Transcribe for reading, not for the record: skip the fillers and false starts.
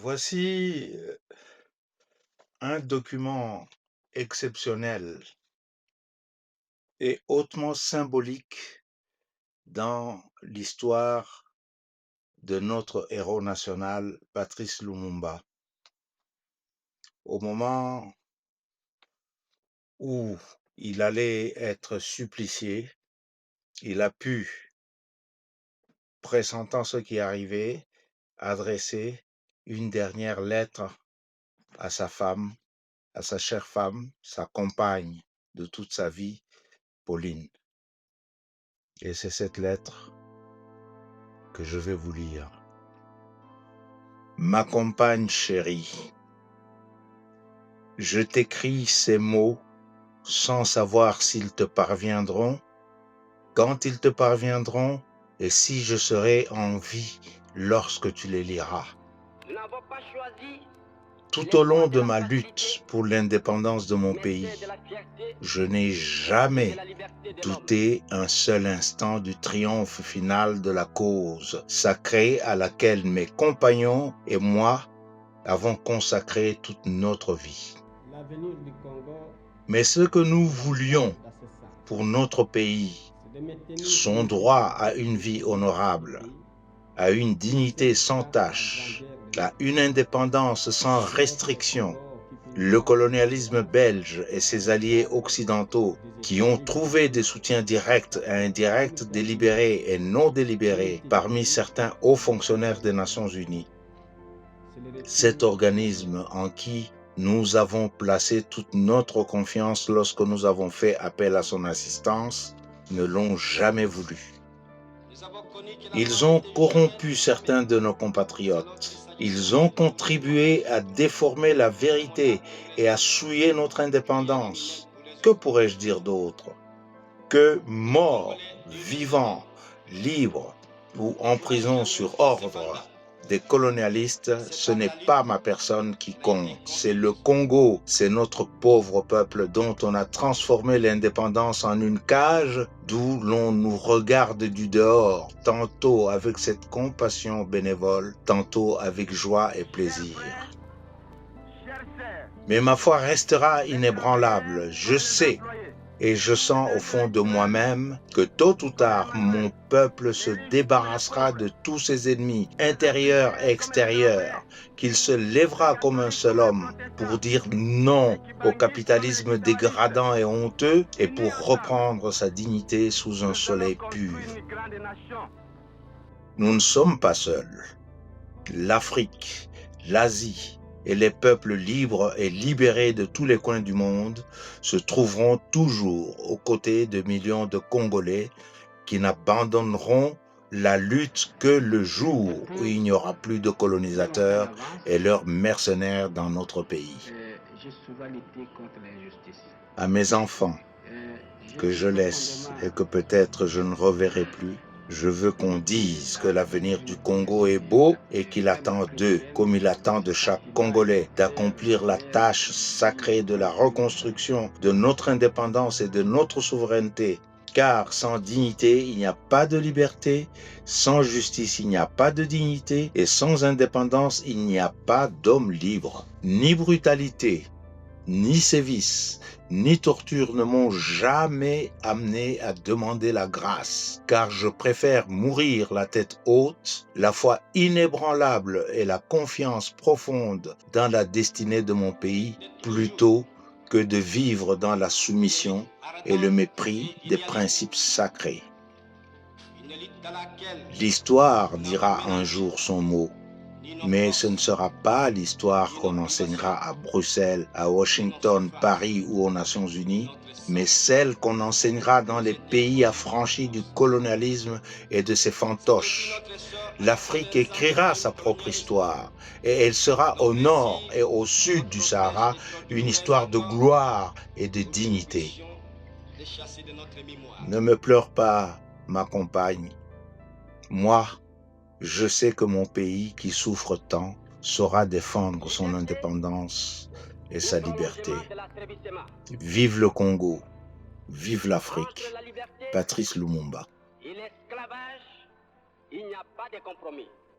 Voici un document exceptionnel et hautement symbolique dans l'histoire de notre héros national, Patrice Lumumba. Au moment où il allait être supplicié, il a pu, pressentant ce qui arrivait, adresser une dernière lettre à sa femme, à sa chère femme, sa compagne de toute sa vie, Pauline. Et c'est cette lettre que je vais vous lire. Ma compagne chérie, je t'écris ces mots sans savoir s'ils te parviendront, quand ils te parviendront et si je serai en vie lorsque tu les liras. Tout au long de ma lutte pour l'indépendance de mon pays, je n'ai jamais douté un seul instant du triomphe final de la cause sacrée à laquelle mes compagnons et moi avons consacré toute notre vie. Mais ce que nous voulions pour notre pays, son droit à une vie honorable, à une dignité sans tache, à une indépendance sans restriction, le colonialisme belge et ses alliés occidentaux qui ont trouvé des soutiens directs et indirects, délibérés et non délibérés parmi certains hauts fonctionnaires des Nations Unies. Cet organisme en qui nous avons placé toute notre confiance lorsque nous avons fait appel à son assistance, ne l'ont jamais voulu. Ils ont corrompu certains de nos compatriotes. Ils ont contribué à déformer la vérité et à souiller notre indépendance. Que pourrais-je dire d'autre? Que morts, vivants, libres ou en prison sur ordre des colonialistes, ce n'est pas ma personne qui compte, c'est le Congo, c'est notre pauvre peuple dont on a transformé l'indépendance en une cage d'où l'on nous regarde du dehors, tantôt avec cette compassion bénévole, tantôt avec joie et plaisir. Mais ma foi restera inébranlable, je sais. Et je sens au fond de moi-même que tôt ou tard, mon peuple se débarrassera de tous ses ennemis, intérieurs et extérieurs, qu'il se lèvera comme un seul homme pour dire non au capitalisme dégradant et honteux et pour reprendre sa dignité sous un soleil pur. Nous ne sommes pas seuls. L'Afrique, l'Asie, et les peuples libres et libérés de tous les coins du monde se trouveront toujours aux côtés de millions de Congolais qui n'abandonneront la lutte que le jour où il n'y aura plus de colonisateurs et leurs mercenaires dans notre pays. À mes enfants, que je laisse et que peut-être je ne reverrai plus, je veux qu'on dise que l'avenir du Congo est beau et qu'il attend d'eux, comme il attend de chaque Congolais, d'accomplir la tâche sacrée de la reconstruction de notre indépendance et de notre souveraineté. Car sans dignité, il n'y a pas de liberté, sans justice, il n'y a pas de dignité, et sans indépendance, il n'y a pas d'homme libre. Ni brutalité, ni sévices, ni torture ne m'ont jamais amené à demander la grâce, car je préfère mourir la tête haute, la foi inébranlable et la confiance profonde dans la destinée de mon pays, plutôt que de vivre dans la soumission et le mépris des principes sacrés. L'histoire dira un jour son mot. Mais ce ne sera pas l'histoire qu'on enseignera à Bruxelles, à Washington, Paris ou aux Nations Unies, mais celle qu'on enseignera dans les pays affranchis du colonialisme et de ses fantoches. L'Afrique écrira sa propre histoire et elle sera au nord et au sud du Sahara une histoire de gloire et de dignité. Ne me pleure pas, ma compagne. Moi, je sais que mon pays qui souffre tant saura défendre son indépendance et sa liberté. Vive le Congo, vive l'Afrique. Patrice Lumumba. Et l'esclavage, il n'y a pas de compromis.